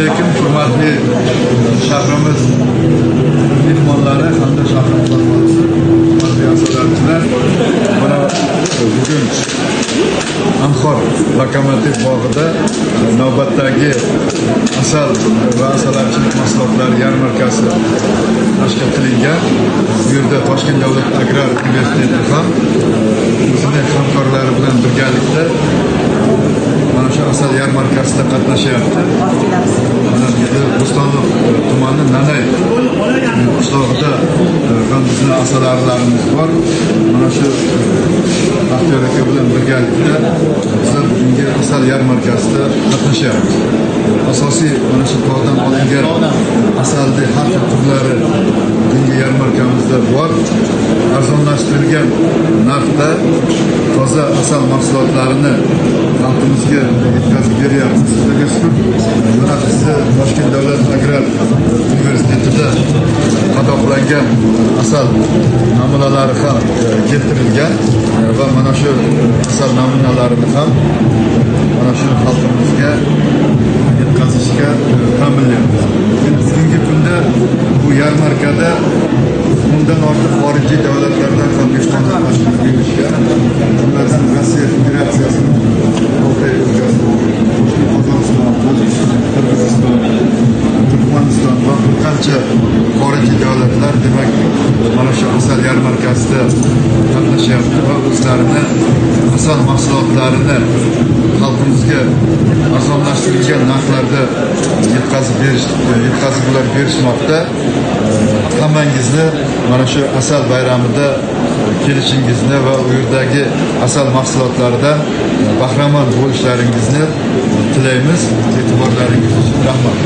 alaykum, hurmatli shahrimiz mehmonlari hamda shahrimiz aholisi, hurmatli asolatchilar. Mana bugun Anhor lokomotiv bog'ida navbatdagi asal va asalarichilik mahsulotlari yarmarkasi tashkil qilingan. Bu yerda Toshkent davlat agrar universiteti ham o'zining hamkorlari bilan birgalikda mana shu asal yarmarkasida qatnashyapti. Mana bizni Bo'stonliq tumani Nanay qishlog'ida ham bizning asalarilarimiz bor. Mana shu Baxtiyor aka bilan birgalikda bizlar bugungi asal yarmarkasida qatnashyapmiz. Asosiy mana shu tog'dan olingan asalning har xil turlari bugungi yarmarkamizda bor. Arzonlashtirilgan narxda toza asal mahsulotlarini xalqimizga yetkazib beryapmiz. Mana bizni Toshkent davlat agrar universitetida qadoqlangan asal namunalari ham keltirilgan va mana shu asal namunalarini ham mana shu xalqimizga yetkazishga ta'minlaymiz. Bugungi kunda bu yarmarkada bundan ortiq xorijiy davlatlardan ham mehmonlar tashkil qilishgan. Bunlardan Rossiya Federatsiyasining Xitoy o'lkasi, Qozog'iston, Qirg'iziston, Turkmaniston va bir qancha xorijiy davlatlar demak mana shu asal yarmarkasida qatnashyapti va o'zlarini asal mahsulotlarini xalqimizga arzonlashtirilgan narxlarda yetkazib berishmoqda. Hammangizni mana shu asal bayramida kelishingizni va u yerdagi asal mahsulotlaridan bahramand bo'lishlaringizni tilaymiz. E'tiborlaringiz uchun rahmat.